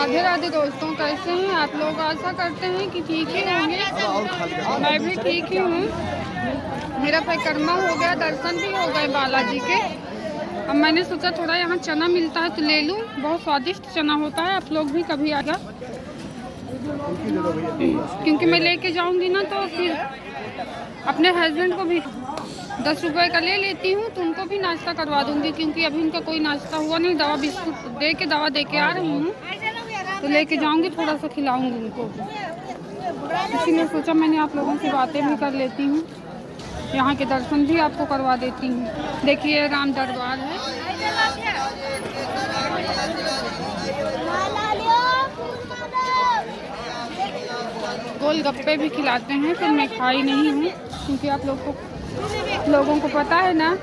राधे राधे दोस्तों, कैसे हैं आप लोग? आशा करते हैं कि ठीक ही होंगे। मैं भी ठीक ही हूँ। मेरा परिक्रमा हो गया, दर्शन भी हो गए बालाजी के। अब मैंने सोचा थोड़ा यहाँ चना मिलता है तो ले लूँ। बहुत स्वादिष्ट चना होता है, आप लोग भी कभी आजा। क्योंकि मैं लेके जाऊँगी ना तो फिर अपने हस्बैंड को भी 10 रुपए का ले लेती हूँ, तो उनको भी नाश्ता करवा दूँगी। क्योंकि अभी उनका कोई नाश्ता हुआ नहीं, दवा बिस्कुट दवा दे के आ रही हूँ, तो लेके जाऊँगी, थोड़ा सा खिलाऊँगी उनको। इसीलिए सोचा मैंने आप लोगों से बातें भी कर लेती हूँ, यहाँ के दर्शन भी आपको करवा देती हूँ। देखिए राम दरबार है। गोलगप्पे भी खिलाते हैं, पर मैं खाई नहीं हूँ क्योंकि आप लोगों को पता है ना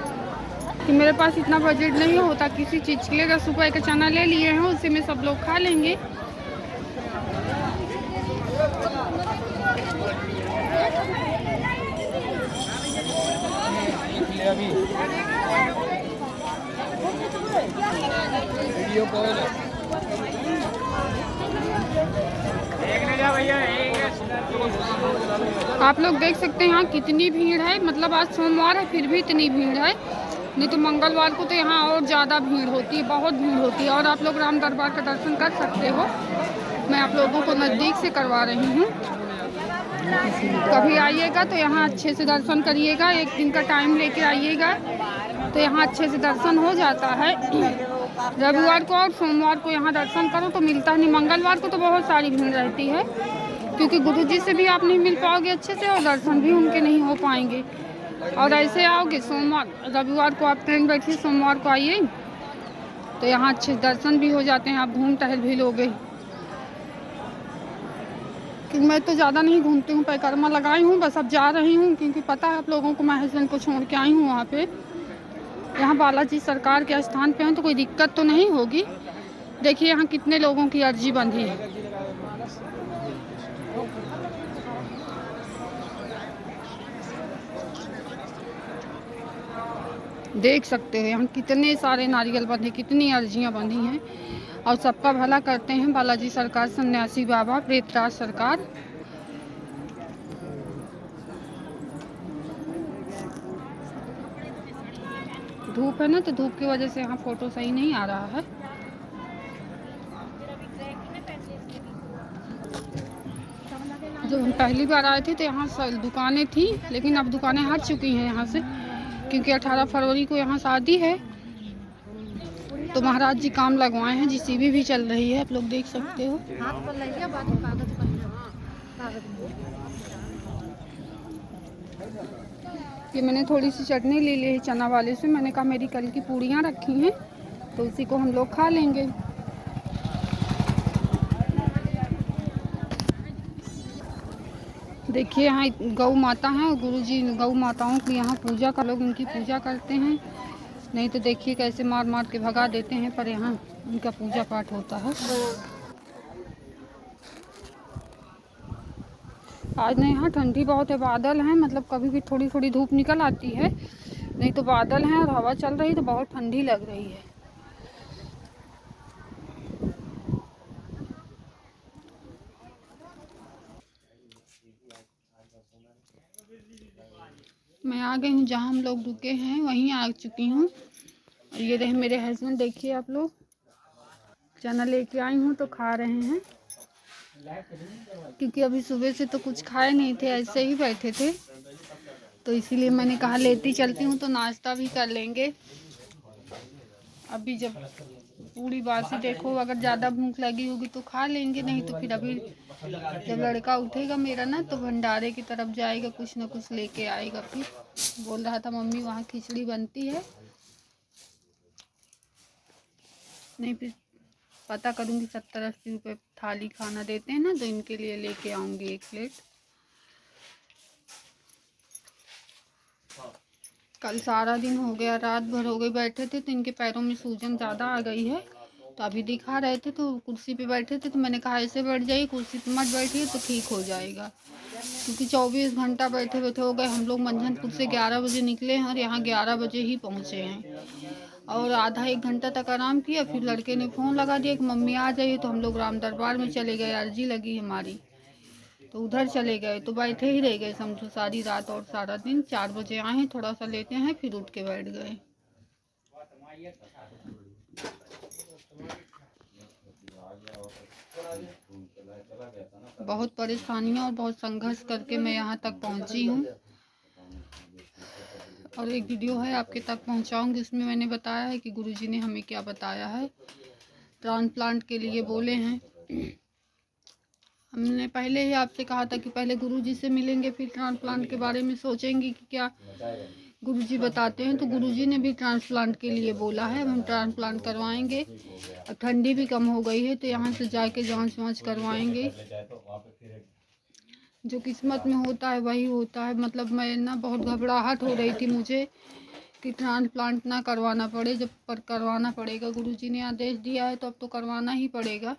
कि मेरे पास इतना बजट नहीं होता किसी चीज़ के लिए। 10 रुपए का चना ले लिए हैं, उसी में सब लोग खा लेंगे। आप लोग देख सकते हैं यहाँ कितनी भीड़ है। मतलब आज सोमवार है फिर भी इतनी भीड़ है, नहीं तो मंगलवार को तो यहाँ और ज़्यादा भीड़ होती है, बहुत भीड़ होती है। और आप लोग राम दरबार का दर्शन कर सकते हो, मैं आप लोगों को नज़दीक से करवा रही हूँ। कभी आइएगा तो यहाँ अच्छे से दर्शन करिएगा, एक दिन का टाइम लेके आइएगा तो यहाँ अच्छे से दर्शन हो जाता है। रविवार को और सोमवार को यहाँ दर्शन करो तो मिलता नहीं। मंगलवार को तो बहुत सारी भीड़ रहती है, क्योंकि गुरुजी से भी आप नहीं मिल पाओगे अच्छे से और दर्शन भी उनके नहीं हो पाएंगे। और ऐसे आओगे सोमवार रविवार को आप ट्रेन बैठिए, सोमवार को आइए तो यहाँ अच्छे दर्शन भी हो जाते हैं, आप घूम टहल भी लोगे। क्योंकि मैं तो ज़्यादा नहीं घूमती हूँ, परिक्रमा लगाई हूँ, बस अब जा रही हूँ क्योंकि पता है आप लोगों को मैं हस्बैंड को छोड़ के आई हूँ वहाँ पे। यहाँ बालाजी सरकार के स्थान पे हैं तो कोई दिक्कत तो नहीं होगी। देखिए यहाँ कितने लोगों की अर्जी बंधी है। देख सकते हो यहाँ कितने सारे नारियल बंधे, कितनी अर्जियाँ बंधी हैं। और सबका भला करते हैं बालाजी सरकार, सन्यासी बाबा, प्रेतराज सरकार। धूप है ना, तो धूप की वजह से यहाँ फोटो सही नहीं आ रहा है। जब हम पहली बार आए थे तो यहाँ दुकानें थी, लेकिन अब दुकानें हट चुकी हैं यहाँ से, क्योंकि 18 फरवरी को यहाँ शादी है तो महाराज जी काम लगवाए हैं। जीसीबी भी चल रही है, आप लोग देख सकते हो। ये मैंने थोड़ी सी चटनी ले ली है चना वाले से। मैंने कहा मेरी कल की पूड़ियाँ रखी हैं तो उसी को हम लोग खा लेंगे। देखिए यहाँ गौ माता हैं और गुरुजी गौ माताओं की यहाँ पूजा का लोग उनकी पूजा करते हैं। नहीं तो देखिए कैसे मार मार के भगा देते हैं, पर यहाँ उनका पूजा पाठ होता है। आज नहीं, यहाँ ठंडी बहुत है, बादल हैं, मतलब कभी भी थोड़ी थोड़ी धूप निकल आती है, नहीं तो बादल हैं और हवा चल रही तो बहुत ठंडी लग रही है। मैं आ गई हूँ जहाँ हम लोग रुके हैं, वहीं आ चुकी हूँ। और ये रहे मेरे हस्बैंड, देखिए आप लोग, चना लेके आई हूँ तो खा रहे हैं। क्योंकि अभी सुबह से तो कुछ खाए नहीं थे, ऐसे ही बैठे थे, तो इसीलिए मैंने कहा लेती चलती हूँ तो नाश्ता भी कर लेंगे। अभी जब पूरी बासी देखो, अगर ज़्यादा भूख लगी होगी तो खा लेंगे, नहीं तो फिर अभी जब लड़का उठेगा मेरा ना तो भंडारे की तरफ जाएगा, कुछ ना कुछ लेके आएगा। फिर बोल रहा था मम्मी वहाँ खिचड़ी बनती है, नहीं फिर पता करूँगी 70-80 रुपये थाली खाना देते हैं ना, तो इनके लिए लेके आऊँगी 1 प्लेट। कल सारा दिन हो गया, रात भर हो गई बैठे थे तो इनके पैरों में सूजन ज़्यादा आ गई है, तो अभी दिखा रहे थे तो कुर्सी पे बैठे थे, तो मैंने कहा ऐसे बैठ जाइए, कुर्सी पे मत बैठिए तो ठीक हो जाएगा। क्योंकि 24 घंटा बैठे बैठे हो गए। हम लोग मंझनपुर से 11 बजे निकले हैं और यहाँ 11 बजे ही पहुँचे हैं। और आधा एक घंटा तक आराम किया। फिर लड़के ने फ़ोन लगा दिया कि मम्मी आ जाइए, तो हम लोग राम दरबार में चले गए। अर्जी लगी हमारी, तो उधर चले गए, तो बैठे ही रह गए समझो सारी रात और सारा दिन। 4 बजे आए हैं, थोड़ा सा लेते हैं, फिर उठ के बैठ गए। बहुत परेशानियां और बहुत संघर्ष करके मैं यहाँ तक पहुँची हूँ। और एक वीडियो है आपके तक पहुँचाऊँगी, उसमें मैंने बताया है कि गुरुजी ने हमें क्या बताया है। ट्रांसप्लांट के लिए बोले हैं। हमने पहले ही आपसे कहा था कि पहले गुरुजी से मिलेंगे, फिर ट्रांसप्लांट के बारे में सोचेंगे कि क्या गुरुजी बताते हैं। तो गुरुजी ने भी ट्रांसप्लांट के लिए बोला है, हम ट्रांसप्लांट करवाएंगे। अब ठंडी भी कम हो गई है, तो यहाँ से जाके जांच वाँच करवाएंगे। जो किस्मत में होता है वही होता है। मतलब मैं ना बहुत घबराहट हो रही थी मुझे कि ट्रांसप्लांट ना करवाना पड़े, जब पर करवाना पड़ेगा। गुरुजी ने आदेश दिया है तो अब तो करवाना ही पड़ेगा,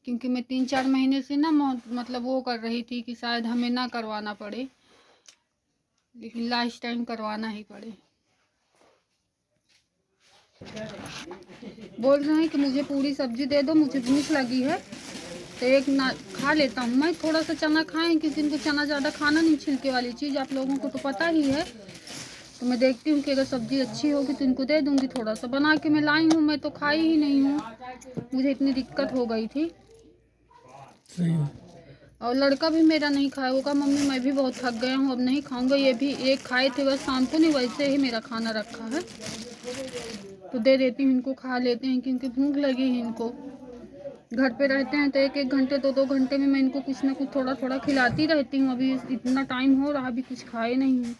क्योंकि मैं 3-4 महीने से ना मतलब वो कर रही थी कि शायद हमें ना करवाना पड़े, लेकिन लास्ट टाइम करवाना ही पड़े। बोल रहे हैं कि मुझे पूरी सब्जी दे दो, मुझे भूख लगी है, तो एक ना खा लेता हूँ। मैं थोड़ा सा चना खाएं, किसी दिन को चना ज़्यादा खाना नहीं, छिलके वाली चीज़ आप लोगों को तो पता ही है। तो मैं देखती हूँ कि अगर सब्ज़ी अच्छी होगी तो इनको दे दूँगी। थोड़ा सा बना के मैं लाई हूँ, मैं तो खाई ही नहीं हूँ, मुझे इतनी दिक्कत हो गई थी। और लड़का भी मेरा नहीं खाया होगा, मम्मी मैं भी बहुत थक गया हूँ, अब नहीं खाऊंगा। ये भी एक खाए थे बस शाम को, नहीं वैसे ही मेरा खाना रखा है, तो दे देती हूँ इनको, खा लेते हैं, क्योंकि भूख लगी है इनको। घर पे रहते हैं तो 1-1 घंटे 2-2 घंटे में मैं इनको कुछ ना कुछ थोड़ा थोड़ा खिलाती रहती हूँ। अभी इतना टाइम हो रहा, अभी कुछ खाए नहीं हूँ।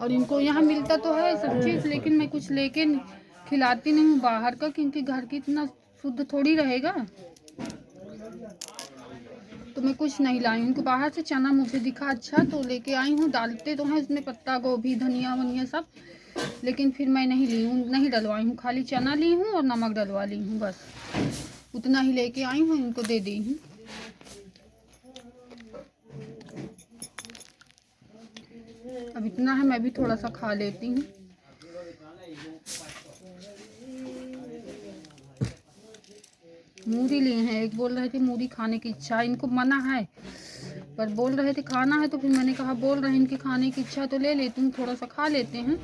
और इनको यहाँ मिलता तो है सब चीज़, लेकिन मैं कुछ लेके खिलाती नहीं हूँ बाहर का, क्योंकि घर की इतना शुद्ध थोड़ी रहेगा। तो मैं कुछ नहीं लाई हूँ उनको बाहर से। चना मुझे दिखा अच्छा तो लेके आई हूँ। डालते तो हैं इसमें पत्ता गोभी धनिया वनिया सब, लेकिन फिर मैं नहीं ली हूँ, नहीं डलवाई हूँ। खाली चना ली हूँ और नमक डलवा ली हूँ, बस उतना ही लेके आई हूँ, इनको दे दी हूँ। अब इतना है, मैं भी थोड़ा सा खा लेती हूँ। मूढ़ी लिए हैं, एक बोल रहे थे मूढ़ी खाने की इच्छा है, इनको मना है पर बोल रहे थे खाना है, तो फिर मैंने कहा बोल रहे हैं इनकी खाने की इच्छा तो ले लेती हूँ, थोड़ा सा खा लेते हैं।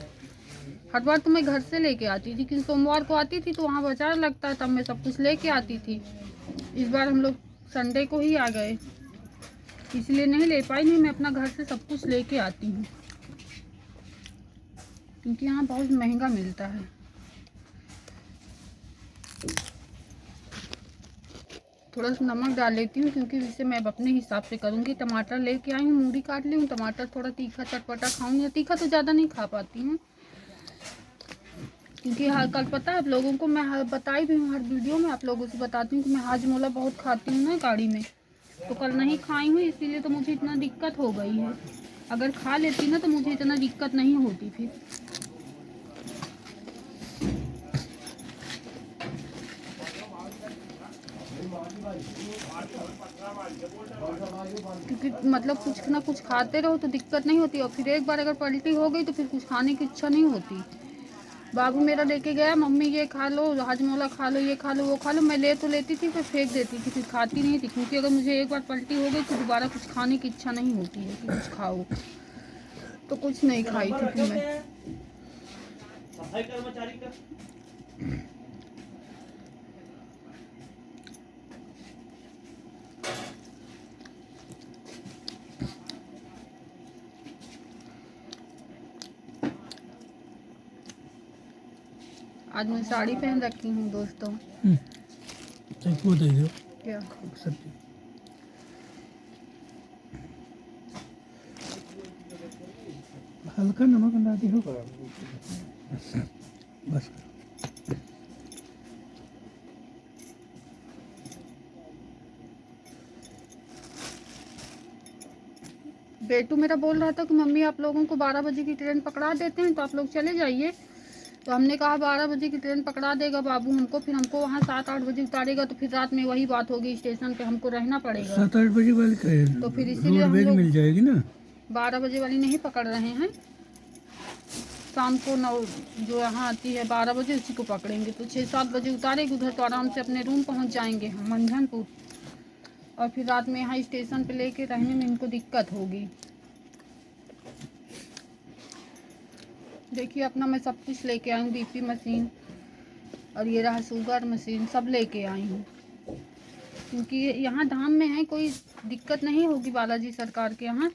हर बार तो मैं घर से लेके आती थी, लेकिन सोमवार को आती थी तो वहाँ बाजार लगता है, तब मैं सब कुछ लेके आती थी। इस बार हम लोग संडे को ही आ गए, इसलिए नहीं ले पाई। नहीं, मैं अपना घर से सब कुछ लेके आती हूँ, क्योंकि यहाँ बहुत महंगा मिलता है। थोड़ा सा नमक डाल लेती हूँ, क्योंकि इसे मैं अपने हिसाब से करूँगी। टमाटर लेके आई हूँ, मूढ़ी काट ली हूँ। टमाटर थोड़ा तीखा चटपटा खाऊंगी, तीखा तो ज़्यादा नहीं खा पाती हूँ, क्योंकि कल पता है आप लोगों को, मैं बताई भी हूँ हर वीडियो में, आप लोगों से बताती हूँ कि मैं हाजमोला बहुत खाती हूँ ना गाड़ी में, तो कल नहीं खाई हूँ, इसीलिए तो मुझे इतना दिक्कत हो गई है। अगर खा लेती ना तो मुझे इतना दिक्कत नहीं होती फिर। क्योंकि मतलब कुछ ना कुछ खाते रहो तो दिक्कत नहीं होती, और फिर एक बार अगर पलटी हो गई तो फिर कुछ खाने की इच्छा नहीं होती। बाबू मेरा लेके गया, मम्मी ये खा लो, हाजमोला खा लो, ये खा लो, वो खा लो। मैं ले तो लेती थी, फिर फेंक देती थी, फिर खाती नहीं थी, क्योंकि अगर मुझे एक बार पलटी हो गई तो दोबारा कुछ खाने की इच्छा नहीं होती है कि कुछ खाओ। तो कुछ नहीं खाई थी फिर मैं। आज मैं साड़ी पहन रखी हूँ दोस्तों। वो दे दो क्या सब्जी। हल्का नमक डाली हो बस। बेटू मेरा बोल रहा था कि मम्मी आप लोगों को 12 बजे की ट्रेन पकड़ा देते हैं, तो आप लोग चले जाइए। तो हमने कहा 12 बजे की ट्रेन पकड़ा देगा बाबू हमको, फिर हमको वहाँ 7-8 बजे उतारेगा, तो फिर रात में वही बात होगी, स्टेशन पे हमको रहना पड़ेगा। 7-8 बजे वाली ट्रेन तो फिर इसीलिए हम रोडवेज लोग मिल जाएगी ना, 12 बजे वाली नहीं पकड़ रहे हैं। शाम को 9 जो यहाँ आती है 12 बजे उसी को पकड़ेंगे, तो 6-7 बजे उतारेंगे उधर, तो आराम से अपने रूम पहुँच जाएंगे हम मंझनपुर। और फिर रात में यहाँ स्टेशन पे लेके रहने में इनको दिक्कत होगी। देखिए अपना मैं सब कुछ लेके आई हूँ, बीपी मशीन और ये रहा शुगर मशीन, सब लेके आई हूँ, क्योंकि यहाँ धाम में है, कोई दिक्कत नहीं होगी बालाजी सरकार के यहाँ,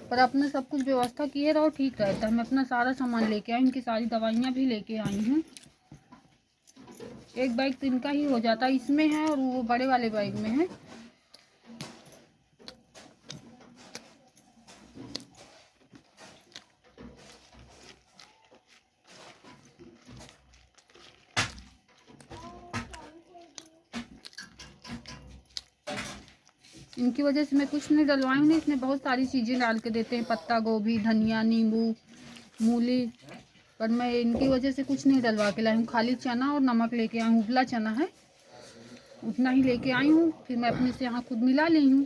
पर अपने सब कुछ व्यवस्था किए रहो ठीक रहता है। मैं अपना सारा सामान लेके आई, इनकी सारी दवाइयाँ भी लेके आई हूँ। एक बैग तो इनका ही हो जाता है, इसमें है और वो बड़े वाले बैग में है। इनकी वजह से मैं कुछ नहीं डलवाई हूँ, इसमें बहुत सारी चीज़ें डाल के देते हैं, पत्ता गोभी, धनिया, नींबू, मूली, पर मैं इनकी वजह से कुछ नहीं डलवा के लाई हूँ। खाली चना और नमक लेके आई हूँ, उबला चना है, उतना ही लेके आई हूँ। फिर मैं अपने से यहाँ खुद मिला ली हूँ।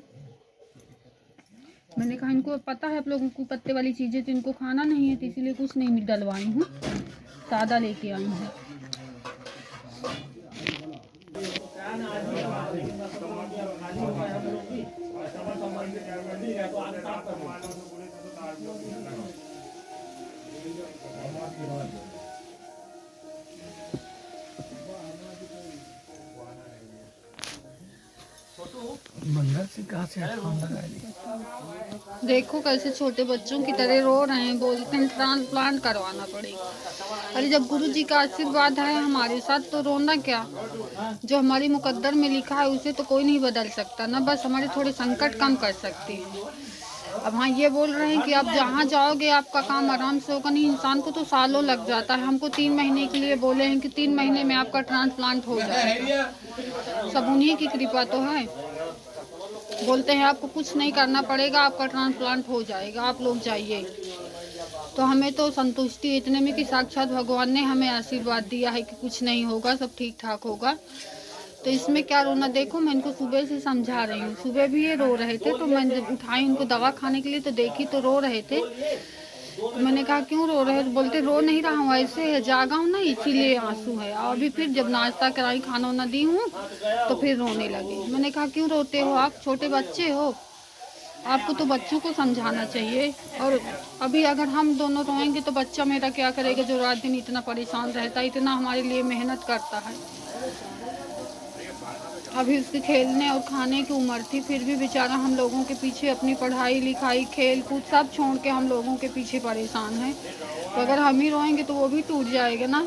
मैंने कहा इनको पता है आप लोगों को पत्ते वाली चीज़ें तो इनको खाना नहीं है, तो इसीलिए कुछ नहीं डलवाई हूँ, सादा लेके आई हूँ। मंदिर से कहाँ से फोन लगा देखो कैसे छोटे बच्चों की तरह रो रहे हैं, बोलते हैं ट्रांसप्लांट करवाना पड़ेगा। अरे जब गुरु जी का आशीर्वाद है हमारे साथ तो रोना क्या, जो हमारी मुकद्दर में लिखा है उसे तो कोई नहीं बदल सकता ना, बस हमारे थोड़े संकट कम कर सकते हैं। अब हाँ ये बोल रहे हैं कि आप जहाँ जाओगे आपका काम आराम से होगा, नहीं, इंसान को तो सालों लग जाता है। हमको 3 महीने के लिए बोले हैं कि 3 महीने में आपका ट्रांसप्लांट हो जाएगा, सब उन्हीं की कृपा तो है। बोलते हैं आपको कुछ नहीं करना पड़ेगा, आपका ट्रांसप्लांट हो जाएगा, आप लोग जाइए। तो हमें तो संतुष्टि इतने में कि साक्षात भगवान ने हमें आशीर्वाद दिया है कि कुछ नहीं होगा, सब ठीक ठाक होगा, तो इसमें क्या रोना। देखो मैं इनको सुबह से समझा रही हूँ, सुबह भी ये रो रहे थे, तो मैं जब उठाई उनको दवा खाने के लिए तो देखी तो रो रहे थे। तो मैंने कहा क्यों रो रहे हो, तो बोलते रो नहीं रहा हूँ, ऐसे है, जागा हूँ ना इसीलिए आंसू है। और अभी फिर जब नाश्ता कराई, खाना वाना दी हूँ तो फिर रोने लगे। मैंने कहा क्यों रोते हो, आप छोटे बच्चे हो, आपको तो बच्चों को समझाना चाहिए। और अभी अगर हम दोनों रोएंगे तो बच्चा मेरा क्या करेगा, जो रात दिन इतना परेशान रहता है, इतना हमारे लिए मेहनत करता है। अभी उसके खेलने और खाने की उम्र थी, फिर भी बेचारा हम लोगों के पीछे अपनी पढ़ाई लिखाई खेल कूद सब छोड़ के हम लोगों के पीछे परेशान है। तो अगर हम ही रोएंगे तो वो भी टूट जाएगा ना।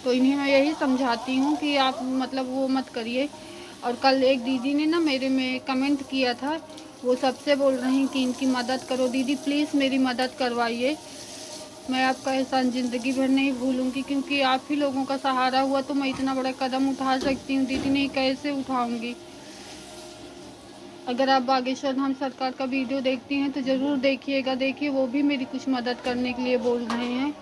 तो इन्हें मैं यही समझाती हूँ कि आप मतलब वो मत करिए। और कल एक दीदी ने ना मेरे में कमेंट किया था, वो सबसे बोल रही हैं कि इनकी मदद करो दीदी, प्लीज़ मेरी मदद करवाइए। मैं आपका एहसान ज़िंदगी भर नहीं भूलूंगी, क्योंकि आप ही लोगों का सहारा हुआ तो मैं इतना बड़ा कदम उठा सकती हूँ। दीदी नहीं, कैसे उठाऊंगी। अगर आप बागेश्वर धाम सरकार का वीडियो देखती हैं तो ज़रूर देखिएगा, देखिए वो भी मेरी कुछ मदद करने के लिए बोल रहे हैं।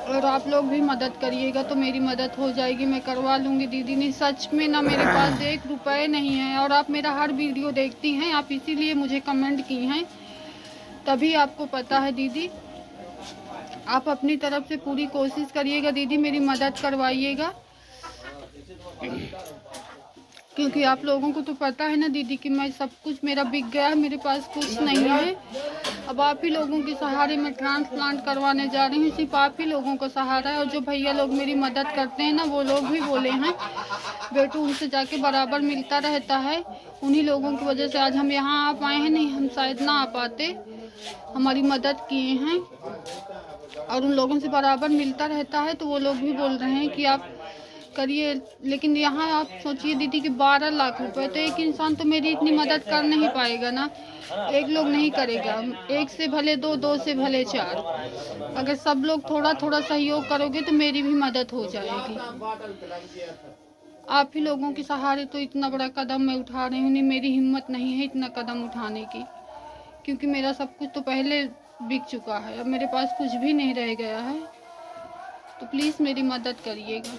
और आप लोग भी मदद करिएगा तो मेरी मदद हो जाएगी, मैं करवा लूँगी। दीदी ने सच में ना मेरे पास 1 रुपये नहीं है, और आप मेरा हर वीडियो देखती हैं, आप इसीलिए मुझे कमेंट की हैं, तभी आपको पता है। दीदी आप अपनी तरफ से पूरी कोशिश करिएगा, दीदी मेरी मदद करवाइएगा, क्योंकि आप लोगों को तो पता है ना दीदी कि मैं सब कुछ मेरा बिक गया, मेरे पास कुछ नहीं है। अब आप ही लोगों के सहारे मैं ट्रांसप्लांट करवाने जा रही हूँ, सिर्फ आप ही लोगों का सहारा है। और जो भैया लोग मेरी मदद करते हैं ना, वो लोग भी बोले हैं बेटू उनसे जाके बराबर मिलता रहता है, उन्हीं लोगों की वजह से आज हम यहाँ आ पाए हैं, नहीं हम शायद ना आ पाते। हमारी मदद किए हैं और उन लोगों से बराबर मिलता रहता है, तो वो लोग भी बोल रहे हैं कि आप करिए। लेकिन यहाँ आप सोचिए दीदी कि 12 लाख रुपए, तो एक इंसान तो मेरी इतनी मदद कर नहीं पाएगा ना, एक लोग नहीं करेगा, एक से भले दो, दो से भले 4। अगर सब लोग थोड़ा थोड़ा सहयोग करोगे तो मेरी भी मदद हो जाएगी। आप ही लोगों के सहारे तो इतना बड़ा कदम मैं उठा रही हूँ, नहीं मेरी हिम्मत नहीं है इतना कदम उठाने की, क्योंकि मेरा सब कुछ तो पहले बिक चुका है, अब मेरे पास कुछ भी नहीं रह गया है। तो प्लीज़ मेरी मदद करिएगा।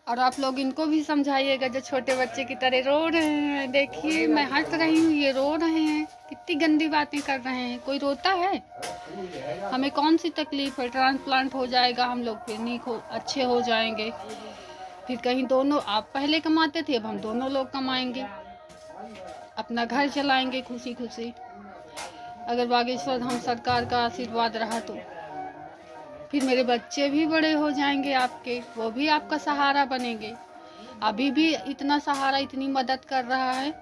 और आप लोग इनको भी समझाइएगा जो छोटे बच्चे की तरह रो रहे हैं। देखिए मैं हंस रही हूँ, ये रो रहे हैं कितनी गंदी बातें कर रहे हैं। कोई रोता है? हमें कौन सी तकलीफ है? ट्रांसप्लांट हो जाएगा, हम लोग फिर नहीं अच्छे हो जाएंगे। फिर कहीं दोनों, आप पहले कमाते थे, अब हम दोनों लोग कमाएंगे, अपना घर चलाएंगे खुशी खुशी। अगर बागेश्वर धाम सरकार का आशीर्वाद रहा तो फिर मेरे बच्चे भी बड़े हो जाएंगे आपके, वो भी आपका सहारा बनेंगे। अभी भी इतना सहारा, इतनी मदद कर रहा है।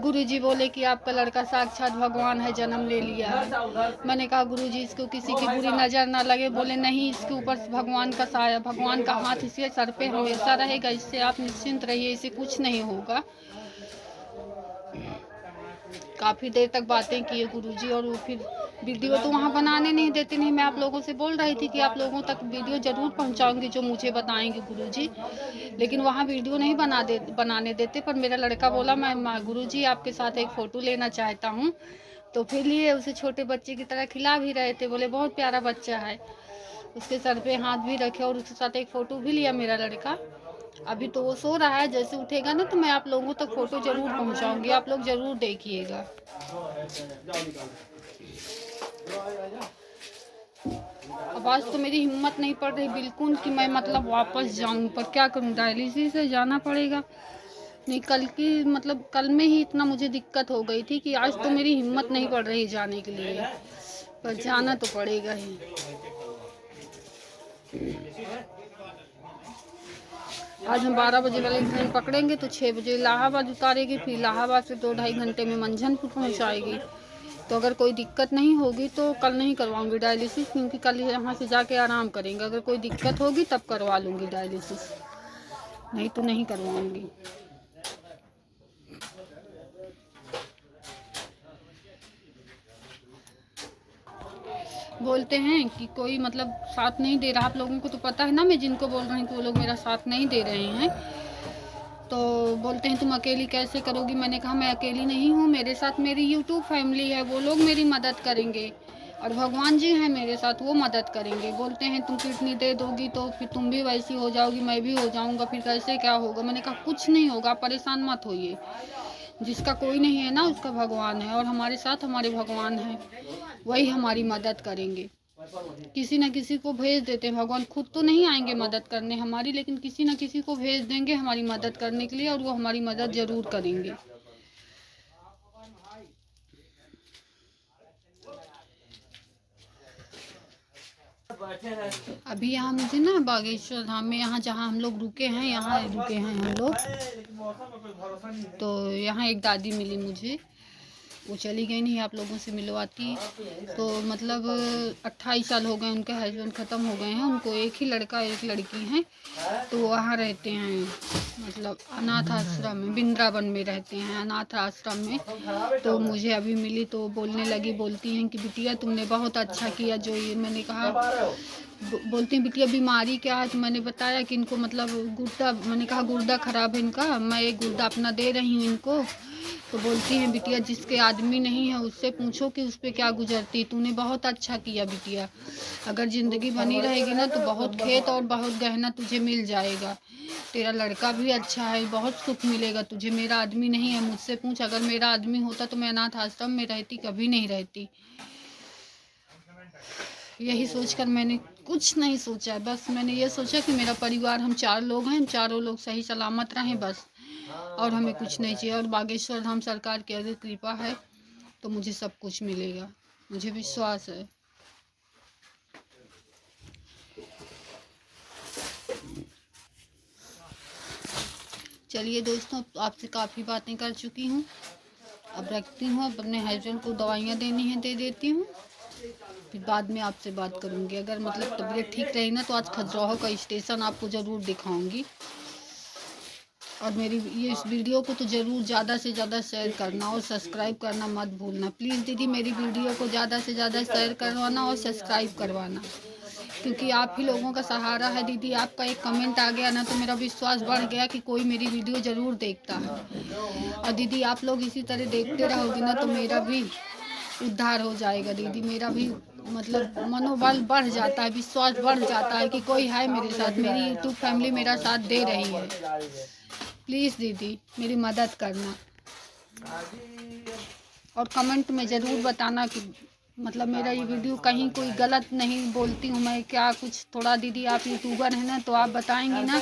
गुरुजी बोले कि आपका लड़का साक्षात भगवान है, जन्म ले लिया है। मैंने कहा गुरुजी इसको किसी की बुरी नज़र ना लगे। बोले नहीं, इसके ऊपर भगवान का साया, भगवान का हाथ इसके सर पे हमेशा रहेगा, इससे आप निश्चिंत रहिए, इसे कुछ नहीं होगा। काफ़ी देर तक बातें किए गुरुजी, और वो फिर वीडियो तो वहाँ बनाने नहीं देते। नहीं, मैं आप लोगों से बोल रही थी कि आप लोगों तक वीडियो ज़रूर पहुँचाऊँगी जो मुझे बताएंगे गुरुजी, लेकिन वहाँ वीडियो नहीं बनाने देते। पर मेरा लड़का बोला मैं गुरुजी आपके साथ एक फ़ोटो लेना चाहता हूँ, तो फिर लिए उसे छोटे बच्चे की तरह खिला भी रहे थे। बोले बहुत प्यारा बच्चा है, उसके सर पे हाथ भी रखे और उसके साथ एक फ़ोटो भी लिया मेरा लड़का। अभी तो वो सो रहा है, जैसे उठेगा ना तो मैं आप लोगों तक फ़ोटो ज़रूर पहुँचाऊँगी, आप लोग ज़रूर देखिएगा। अब आज तो मेरी हिम्मत नहीं पड़ रही बिल्कुल कि मैं मतलब वापस जाऊं, पर क्या करूं, डायलिसिस से जाना पड़ेगा। नहीं, कल की मतलब कल में ही इतना मुझे दिक्कत हो गई थी कि आज तो मेरी हिम्मत नहीं पड़ रही जाने के लिए, पर जाना तो पड़ेगा ही। आज हम 12 बजे वाली ट्रेन पकड़ेंगे तो 6 बजे इलाहाबाद उतारेगी, फिर इलाहाबाद से 2-2.5 घंटे में मंझनपुर पहुंचाएगी। तो अगर कोई दिक्कत नहीं होगी तो कल नहीं करवाऊंगी डायलिसिस, क्योंकि कल यहाँ से जाके आराम करेंगे। अगर कोई दिक्कत होगी तब करवा लूँगी डायलिसिस, नहीं तो नहीं करवाऊंगी। बोलते हैं कि कोई मतलब साथ नहीं दे रहा। आप लोगों को तो पता है ना, मैं जिनको बोल रही हूँ कि वो लोग मेरा साथ नहीं दे रहे हैं। तो बोलते हैं तुम अकेली कैसे करोगी। मैंने कहा मैं अकेली नहीं हूँ, मेरे साथ मेरी यूट्यूब फैमिली है, वो लोग मेरी मदद करेंगे, और भगवान जी हैं मेरे साथ, वो मदद करेंगे। बोलते हैं तुम किडनी दे दोगी तो फिर तुम भी वैसी हो जाओगी, मैं भी हो जाऊँगा, फिर कैसे क्या होगा। मैंने कहा कुछ नहीं होगा, परेशान मत होइए। जिसका कोई नहीं है ना उसका भगवान है, और हमारे साथ हमारे भगवान हैं, वही हमारी मदद करेंगे। किसी न किसी को भेज देते हैं, भगवान खुद तो नहीं आएंगे मदद करने हमारी, लेकिन किसी न किसी को भेज देंगे हमारी मदद करने के लिए, और वो हमारी मदद ज़रूर करेंगे। अभी यहाँ मुझे ना बागेश्वर धाम में, यहाँ जहाँ हम लोग रुके हैं, यहाँ रुके हैं हम लोग, तो यहाँ एक दादी मिली मुझे, वो चली गई, नहीं आप लोगों से मिलवाती। तो मतलब 28 साल हो गए, उनके हस्बैंड ख़त्म हो गए हैं, उनको एक ही लड़का एक लड़की हैं। तो वहाँ रहते हैं, मतलब अनाथ आश्रम में, वृंदावन में रहते हैं, अनाथ आश्रम में। तो मुझे अभी मिली तो बोलने लगी, बोलती हैं कि बिटिया तुमने बहुत अच्छा किया जो ये। मैंने कहा, बोलती हैं बिटिया बीमारी क्या है। तो मैंने बताया कि इनको मतलब गुर्दा, मैंने कहा गुर्दा ख़राब है इनका, मैं एक गुर्दा अपना दे रही हूँ इनको। तो बोलती हैं बिटिया जिसके आदमी नहीं है उससे पूछो कि उस पर क्या गुजरती, तूने बहुत अच्छा किया बिटिया। अगर ज़िंदगी बनी रहेगी ना तो बहुत खेत और बहुत गहना तुझे मिल जाएगा, तेरा लड़का भी अच्छा है, बहुत सुख मिलेगा तुझे। मेरा आदमी नहीं है, मुझसे पूछ, अगर मेरा आदमी होता तो मैं अनाथ आश्रम में रहती, कभी नहीं रहती। यही सोचकर मैंने कुछ नहीं सोचा, बस मैंने ये सोचा कि मेरा परिवार, हम 4 लोग हैं, हम चारों लोग सही सलामत रहें बस, और हमें कुछ नहीं चाहिए। और बागेश्वर धाम सरकार की अगर कृपा है तो मुझे सब कुछ मिलेगा, मुझे विश्वास है। चलिए दोस्तों, आपसे काफ़ी बातें कर चुकी हूँ, अब रखती हूँ। अब अपने हस्बैंड को दवाइयाँ देनी है, दे देती हूँ, फिर बाद में आपसे बात करूँगी। अगर मतलब तबीयत ठीक रही ना तो आज खजुराहो का स्टेशन आपको ज़रूर दिखाऊँगी। और मेरी ये इस वीडियो को तो ज़रूर ज़्यादा से ज़्यादा शेयर करना और सब्सक्राइब करना मत भूलना प्लीज़। दीदी मेरी वीडियो को ज़्यादा से ज़्यादा शेयर करवाना और सब्सक्राइब करवाना, क्योंकि आप ही लोगों का सहारा है दीदी। आपका एक कमेंट आ गया ना तो मेरा विश्वास बढ़ गया कि कोई मेरी वीडियो ज़रूर देखता है। और दीदी आप लोग इसी तरह देखते रहोगे ना तो मेरा भी उद्धार हो जाएगा दीदी, मेरा भी मतलब मनोबल बढ़ जाता है, विश्वास बढ़ जाता है कि कोई है मेरे साथ, मेरी यूट्यूब फैमिली मेरा साथ दे रही है। प्लीज़ दीदी मेरी मदद करना। और कमेंट में ज़रूर बताना कि मतलब मेरा ये वीडियो कहीं कोई गलत नहीं बोलती हूँ मैं क्या कुछ। थोड़ा दीदी आप यूट्यूबर हैं ना, तो आप बताएंगी ना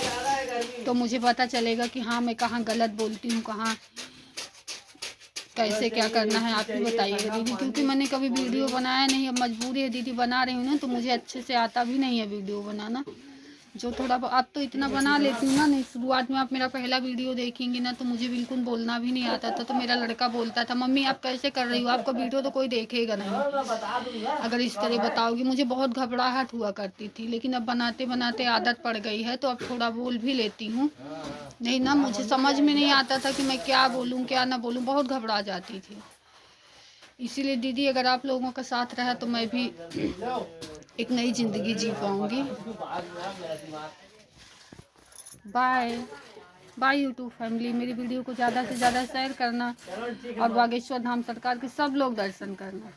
तो मुझे पता चलेगा कि हाँ मैं कहाँ गलत बोलती हूँ, कहाँ कैसे क्या करना है आप ही बताइएगा दीदी, क्योंकि मैंने कभी वीडियो बनाया नहीं। अब मजबूरी है दीदी, बना रही हूँ ना, तो मुझे अच्छे से आता भी नहीं है वीडियो बनाना। जो थोड़ा अब तो इतना बना लेती हूँ ना, नहीं शुरुआत में आप मेरा पहला वीडियो देखेंगे ना तो मुझे बिल्कुल बोलना भी नहीं आता था। तो मेरा लड़का बोलता था मम्मी आप कैसे कर रही हो, आपका वीडियो तो कोई देखेगा नहीं अगर इस तरह बताओगी। मुझे बहुत घबराहट हुआ करती थी, लेकिन अब बनाते बनाते आदत पड़ गई है तो अब थोड़ा बोल भी लेती हूँ। नहीं ना मुझे समझ में नहीं आता था कि मैं क्या बोलूँ क्या ना बोलूँ, बहुत घबरा जाती थी। इसीलिए दीदी अगर आप लोगों का साथ रहा तो मैं भी एक नई ज़िंदगी जी पाऊँगी। Bye bye YouTube family. मेरी वीडियो को ज़्यादा से ज़्यादा शेयर करना और बागेश्वर धाम सरकार के सब लोग दर्शन करना।